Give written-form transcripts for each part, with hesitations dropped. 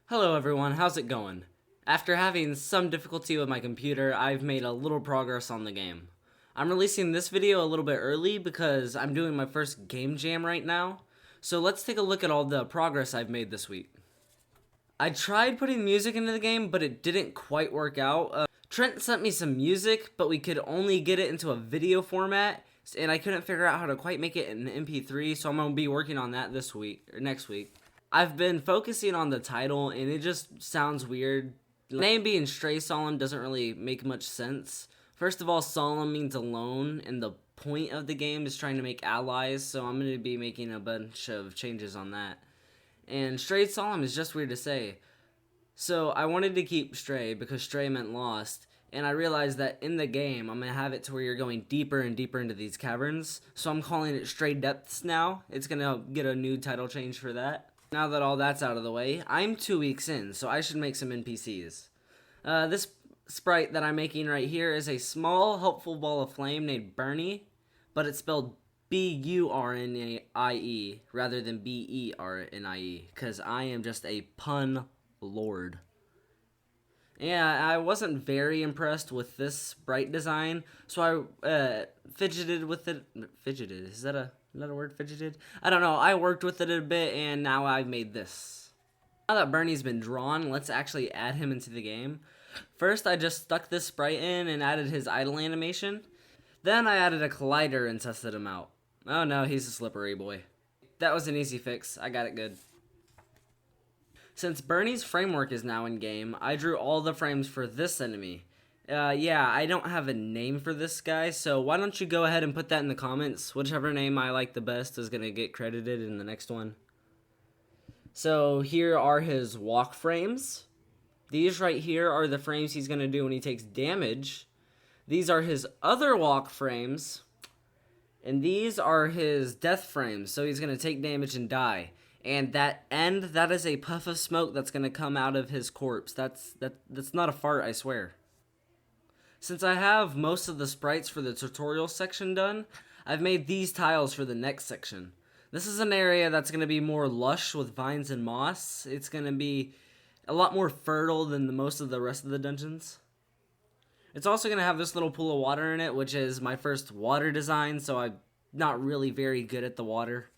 Hello everyone, how's it going? After having some difficulty with my computer, I've made a little progress on the game. I'm releasing this video a little bit early because I'm doing my first game jam right now. So let's take a look at all the progress I've made this week. I tried putting music into the game, but it didn't quite work out. Trent sent me some music, but we could only get it into a video format, and I couldn't figure out how to quite make it in MP3, so I'm going to be working on that this week, or next week. I've been focusing on the title, and it just sounds weird. The name being Stray Solemn doesn't really make much sense. First of all, Solemn means alone, and the point of the game is trying to make allies, so I'm going to be making a bunch of changes on that. And Stray Solemn is just weird to say. So I wanted to keep Stray because Stray meant lost, and I realized that in the game, I'm going to have it to where you're going deeper and deeper into these caverns, so I'm calling it Straydepths now. It's going to get a new title change for that. Now that all that's out of the way, I'm 2 weeks in, so I should make some NPCs. This sprite that I'm making right here is a small, helpful ball of flame named Bernie, but it's spelled B-U-R-N-I-E rather than B-E-R-N-I-E, because I am just a pun lord. Yeah, I wasn't very impressed with this sprite design, so I fidgeted with it. Fidgeted, is that a word, fidgeted? I don't know, I worked with it a bit, and now I've made this. Now that Bernie's been drawn, let's actually add him into the game. First, I just stuck this sprite in and added his idle animation. Then I added a collider and tested him out. Oh no, he's a slippery boy. That was an easy fix, I got it good. Since Bernie's framework is now in game, I drew all the frames for this enemy. Yeah, I don't have a name for this guy, so why don't you go ahead and put that in the comments. Whichever name I like the best is going to get credited in the next one. So here are his walk frames. These right here are the frames he's going to do when he takes damage. These are his other walk frames. And these are his death frames, so he's going to take damage and die. And that end, that is a puff of smoke that's going to come out of his corpse. That's not a fart, I swear. Since I have most of the sprites for the tutorial section done, I've made these tiles for the next section. This is an area that's going to be more lush with vines and moss. It's going to be a lot more fertile than most of the rest of the dungeons. It's also going to have this little pool of water in it, which is my first water design, so I'm not really very good at the water.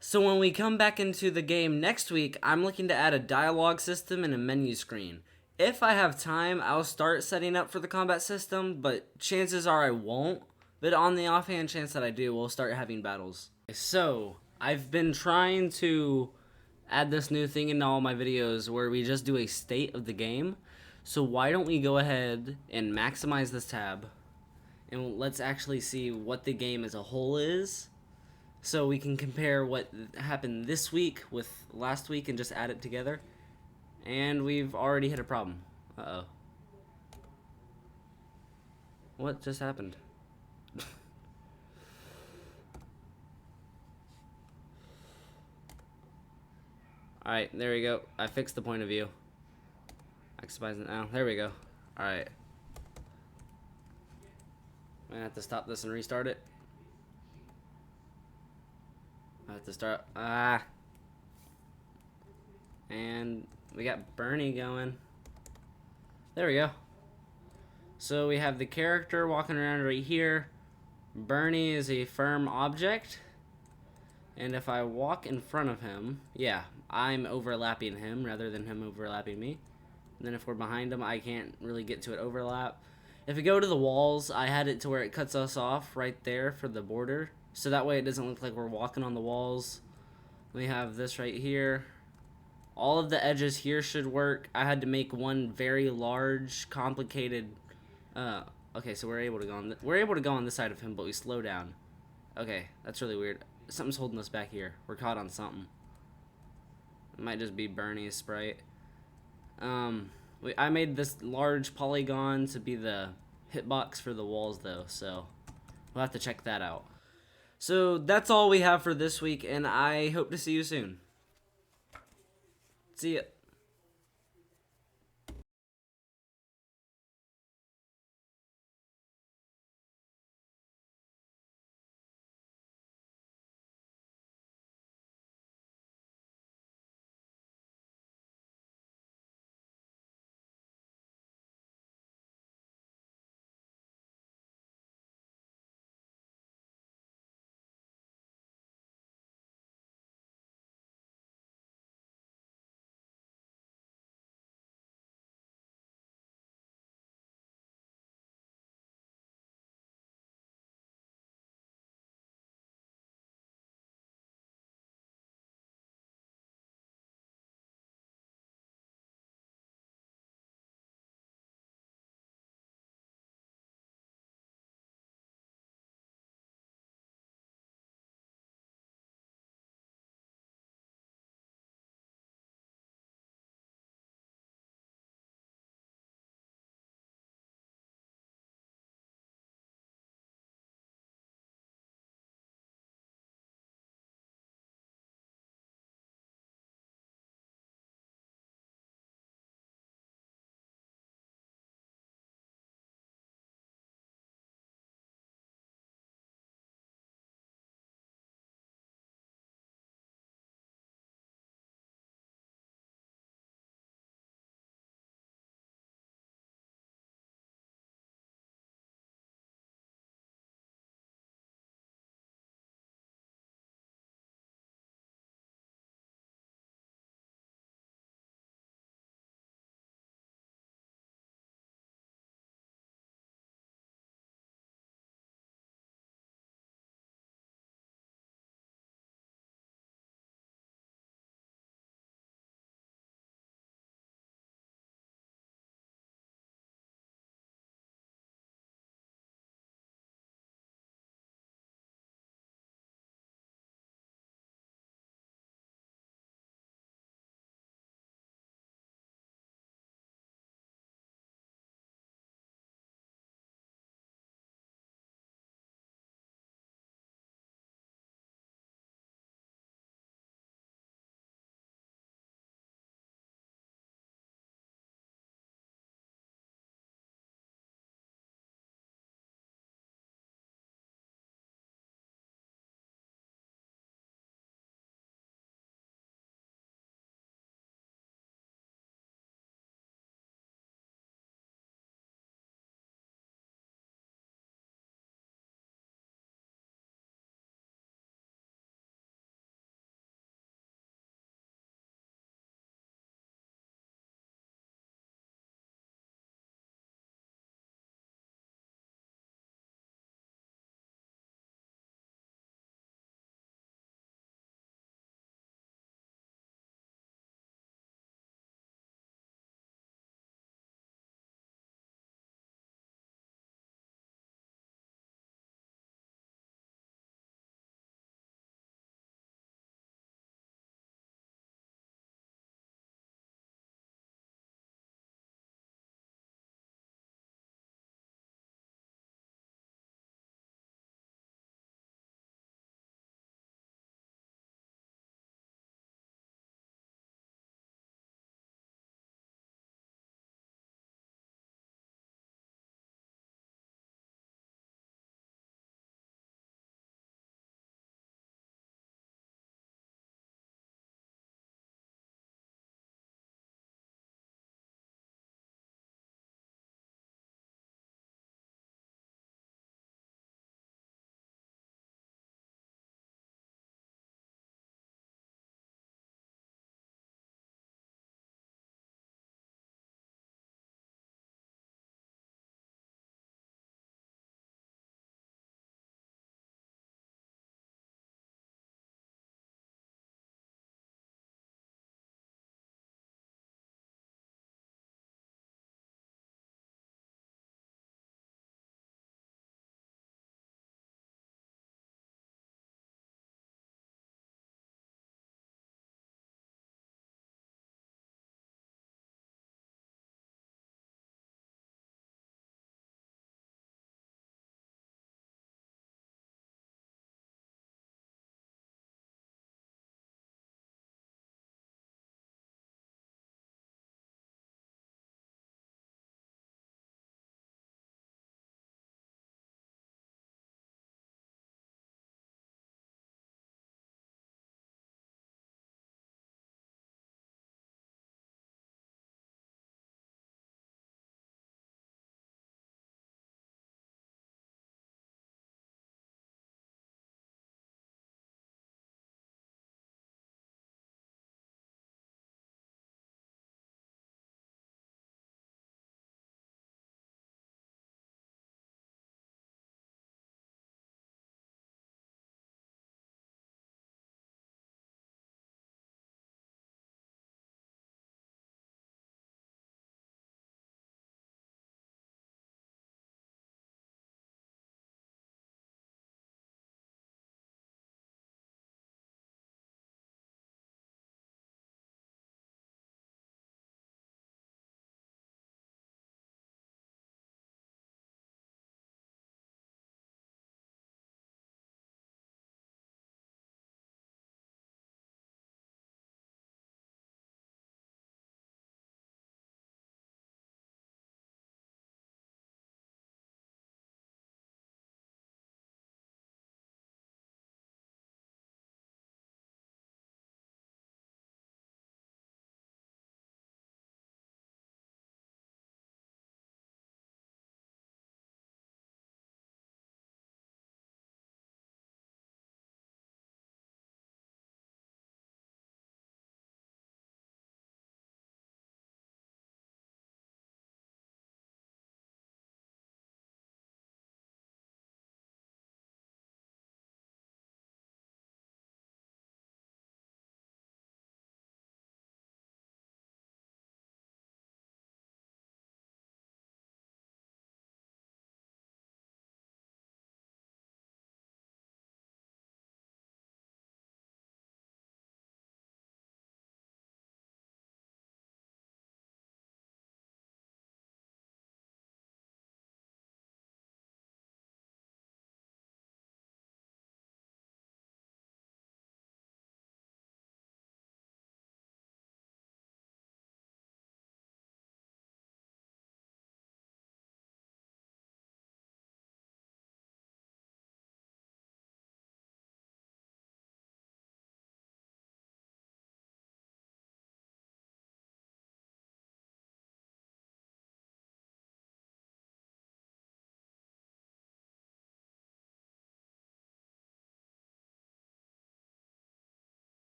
So when we come back into the game next week, I'm looking to add a dialogue system and a menu screen. If I have time, I'll start setting up for the combat system, but chances are I won't. But on the offhand chance that I do, we'll start having battles. So, I've been trying to add this new thing into all my videos where we just do a state of the game. So why don't we go ahead and maximize this tab, and let's actually see what the game as a whole is. So we can compare what happened this week with last week and just add it together. And we've already hit a problem. Uh-oh. What just happened? Alright, there we go. I fixed the point of view. Maximize it now. There we go. Alright. I'm gonna have to stop this and restart it. I have to start. And we got Bernie going. There we go. So we have the character walking around right here. Bernie is a firm object. And if I walk in front of him, yeah, I'm overlapping him rather than him overlapping me. And then if we're behind him, I can't really get to an overlap. If we go to the walls, I had it to where it cuts us off right there for the border. So that way it doesn't look like we're walking on the walls. We have this right here. All of the edges here should work. I had to make one very large, complicated... okay, so we're able to go on this side of him, but we slow down. Okay, that's really weird. Something's holding us back here. We're caught on something. It might just be Bernie's sprite. I made this large polygon to be the hitbox for the walls, though, so we'll have to check that out. So that's all we have for this week, and I hope to see you soon. See ya.